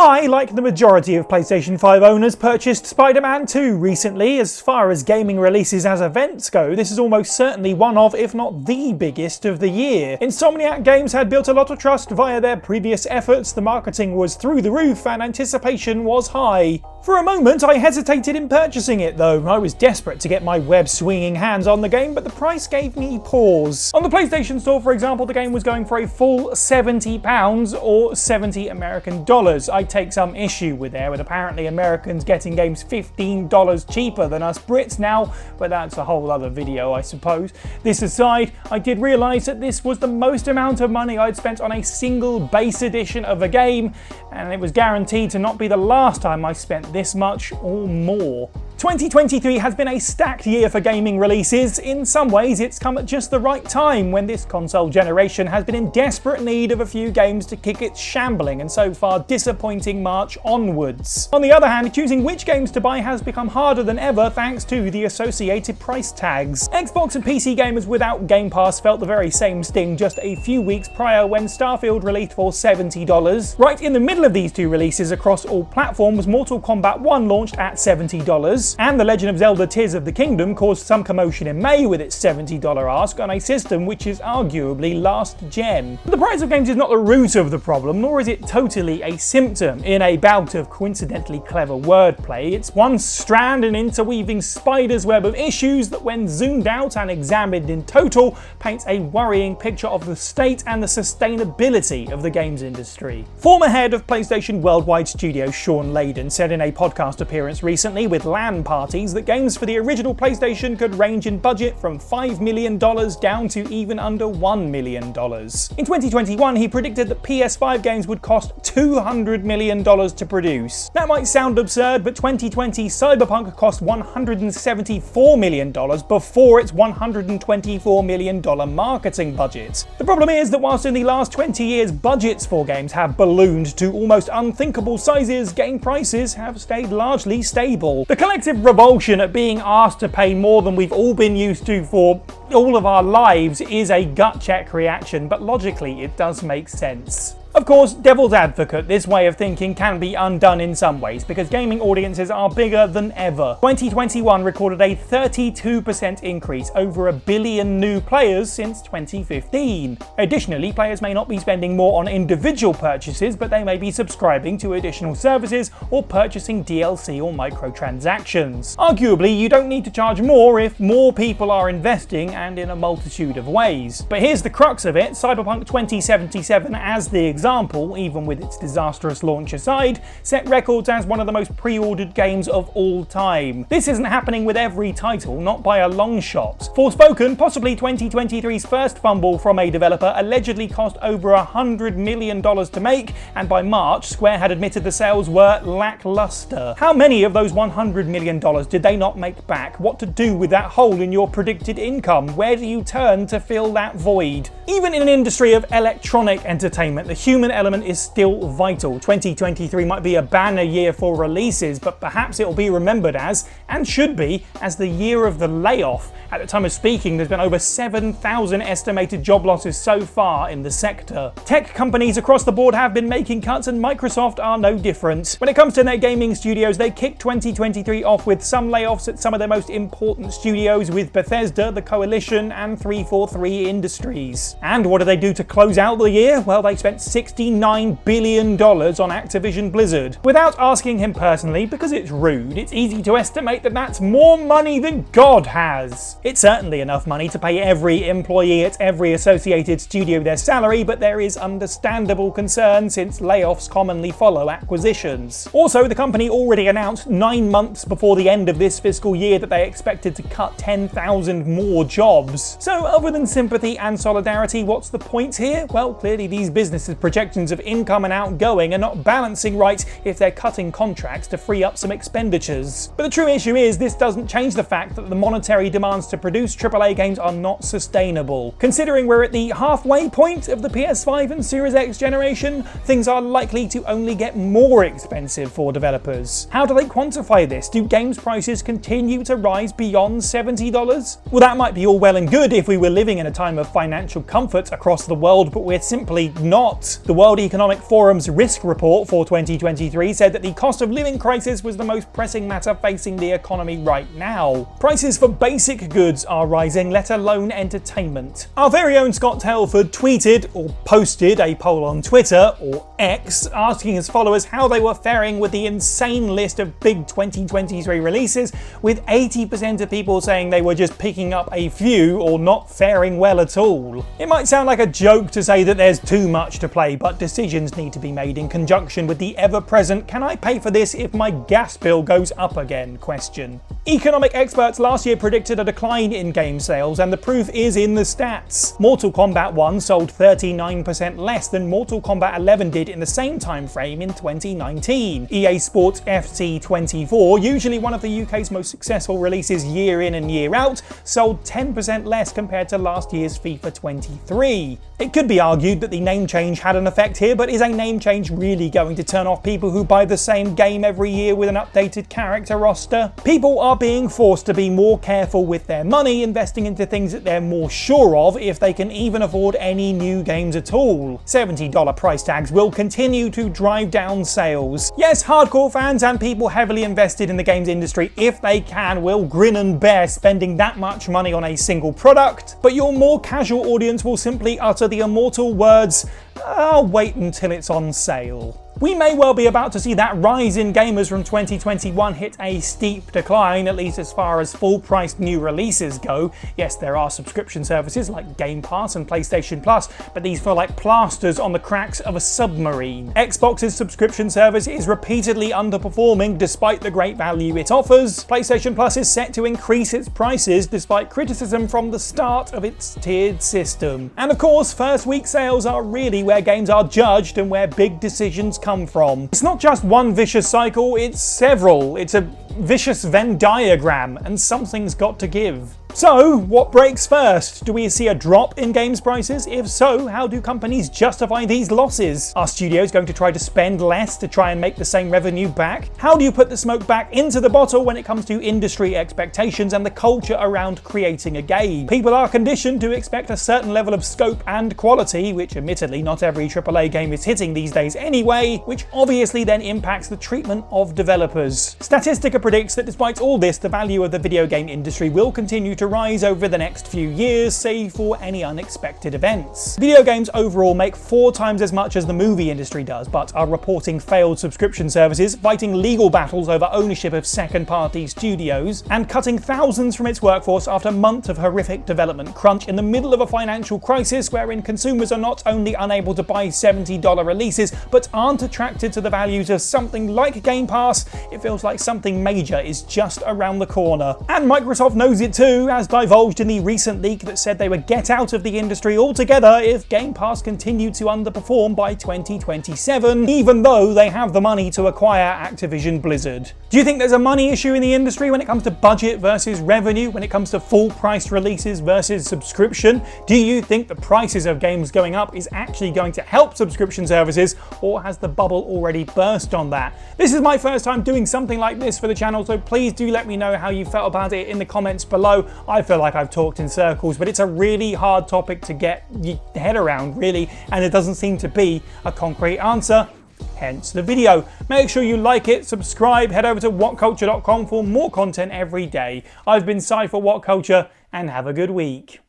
I, like the majority of PlayStation 5 owners, purchased Spider-Man 2 recently. As far as gaming releases as events go, this is almost certainly one of, if not the biggest of the year. Insomniac Games had built a lot of trust via their previous efforts, the marketing was through the roof, and anticipation was high. For a moment, I hesitated in purchasing it though. I was desperate to get my web-swinging hands on the game, but the price gave me pause. On the PlayStation Store, for example, the game was going for a full £70 or 70 American dollars. I take some issue with apparently Americans getting games $15 cheaper than us Brits now, but that's a whole other video, I suppose. This aside, I did realise that this was the most amount of money I'd spent on a single base edition of a game, and it was guaranteed to not be the last time I spent this much or more. 2023 has been a stacked year for gaming releases. In some ways, it's come at just the right time when this console generation has been in desperate need of a few games to kick its shambling and so far disappointing march onwards. On the other hand, choosing which games to buy has become harder than ever thanks to the associated price tags. Xbox and PC gamers without Game Pass felt the very same sting just a few weeks prior when Starfield released for $70. Right in the middle of these two releases across all platforms, Mortal Kombat 1 launched at $70. And The Legend of Zelda Tears of the Kingdom caused some commotion in May with its $70 ask on a system which is arguably last gen. The price of games is not the root of the problem, nor is it totally a symptom. In a bout of coincidentally clever wordplay, it's one strand and interweaving spider's web of issues that, when zoomed out and examined in total, paints a worrying picture of the state and the sustainability of the games industry. Former head of PlayStation Worldwide Studios Sean Layden said in a podcast appearance recently with LAN parties that games for the original PlayStation could range in budget from $5 million down to even under $1 million. In 2021, he predicted that PS5 games would cost $200 million to produce. That might sound absurd, but 2020 Cyberpunk cost $174 million before its $124 million marketing budget. The problem is that whilst in the last 20 years budgets for games have ballooned to almost unthinkable sizes, game prices have stayed largely stable. The collective revulsion at being asked to pay more than we've all been used to for all of our lives is a gut check reaction, but logically it does make sense. Of course, devil's advocate, this way of thinking can be undone in some ways because gaming audiences are bigger than ever. 2021 recorded a 32% increase, over 1 billion new players since 2015. Additionally, players may not be spending more on individual purchases, but they may be subscribing to additional services or purchasing DLC or microtransactions. Arguably, you don't need to charge more if more people are investing, and in a multitude of ways. But here's the crux of it: Cyberpunk 2077, as the example, even with its disastrous launch aside, set records as one of the most pre-ordered games of all time. This isn't happening with every title, not by a long shot. Forspoken, possibly 2023's first fumble from a developer, allegedly cost over $100 million to make, and by March, Square had admitted the sales were lackluster. How many of those $100 million did they not make back? What to do with that hole in your predicted income? Where do you turn to fill that void? Even in an industry of electronic entertainment, the human element is still vital. 2023 might be a banner year for releases, but perhaps it will be remembered as, and should be, as the year of the layoff. At the time of speaking, there's been over 7,000 estimated job losses so far in the sector. Tech companies across the board have been making cuts, and Microsoft are no different. When it comes to their gaming studios, they kicked 2023 off with some layoffs at some of their most important studios, with Bethesda, The Coalition, and 343 Industries. And what did they do to close out the year? Well, they spent $69 billion on Activision Blizzard. Without asking him personally, because it's rude, it's easy to estimate that that's more money than God has. It's certainly enough money to pay every employee at every associated studio their salary, but there is understandable concern since layoffs commonly follow acquisitions. Also, the company already announced 9 months before the end of this fiscal year that they expected to cut 10,000 more jobs. So other than sympathy and solidarity, what's the point here? Well, clearly these businesses' projections of income and outgoing are not balancing right if they're cutting contracts to free up some expenditures. But the true issue is this doesn't change the fact that the monetary demands to produce AAA games are not sustainable. Considering we're at the halfway point of the PS5 and Series X generation, things are likely to only get more expensive for developers. How do they quantify this? Do games prices continue to rise beyond $70? Well, that might be all well and good if we were living in a time of financial comfort across the world, but we're simply not. The World Economic Forum's risk report for 2023 said that the cost of living crisis was the most pressing matter facing the economy right now. Prices for basic goods are rising, let alone entertainment. Our very own Scott Telford tweeted or posted a poll on Twitter, or X, asking his followers how they were faring with the insane list of big 2023 releases, with 80% of people saying they were just picking up a few or not faring well at all. It might sound like a joke to say that there's too much to play, but decisions need to be made in conjunction with the ever-present "can I pay for this if my gas bill goes up again?" question. Economic experts last year predicted a decline in game sales, and the proof is in the stats. Mortal Kombat 1 sold 39% less than Mortal Kombat 11 did in the same time frame in 2019. EA Sports FC 24, usually one of the UK's most successful releases year in and year out, sold 10% less compared to last year's FIFA 23. It could be argued that the name change had an effect here, but is a name change really going to turn off people who buy the same game every year with an updated character roster? People are being forced to be more careful with their money, investing into things that they're more sure of if they can even afford any new games at all. $70 price tags will continue to drive down sales. Yes, hardcore fans and people heavily invested in the games industry, if they can, will grin and bear spending that much money on a single product, but your more casual audience will simply utter the immortal words, "I'll wait until it's on sale." We may well be about to see that rise in gamers from 2021 hit a steep decline, at least as far as full-priced new releases go. Yes, there are subscription services like Game Pass and PlayStation Plus, but these feel like plasters on the cracks of a submarine. Xbox's subscription service is repeatedly underperforming despite the great value it offers. PlayStation Plus is set to increase its prices despite criticism from the start of its tiered system. And of course, first week sales are really where games are judged and where big decisions come from. It's not just one vicious cycle, it's several. It's a vicious Venn diagram, and something's got to give. So, what breaks first? Do we see a drop in games prices? If so, how do companies justify these losses? Are studios going to try to spend less to try and make the same revenue back? How do you put the smoke back into the bottle when it comes to industry expectations and the culture around creating a game? People are conditioned to expect a certain level of scope and quality, which admittedly not every AAA game is hitting these days anyway, which obviously then impacts the treatment of developers. Statistica predicts that despite all this, the value of the video game industry will continue to rise over the next few years, save for any unexpected events. Video games overall make 4 times as much as the movie industry does, but are reporting failed subscription services, fighting legal battles over ownership of second-party studios, and cutting thousands from its workforce after months of horrific development crunch in the middle of a financial crisis wherein consumers are not only unable to buy $70 releases, but aren't attracted to the values of something like Game Pass. It feels like something major is just around the corner. And Microsoft knows it too, as divulged in the recent leak that said they would get out of the industry altogether if Game Pass continued to underperform by 2027, even though they have the money to acquire Activision Blizzard. Do you think there's a money issue in the industry when it comes to budget versus revenue, when it comes to full-priced releases versus subscription? Do you think the prices of games going up is actually going to help subscription services, or has the bubble already burst on that? This is my first time doing something like this for the channel, so please do let me know how you felt about it in the comments below. I feel like I've talked in circles, but it's a really hard topic to get your head around, really, and it doesn't seem to be a concrete answer. Hence the video. Make sure you like it, subscribe, head over to whatculture.com for more content every day. I've been Si for What Culture, and have a good week.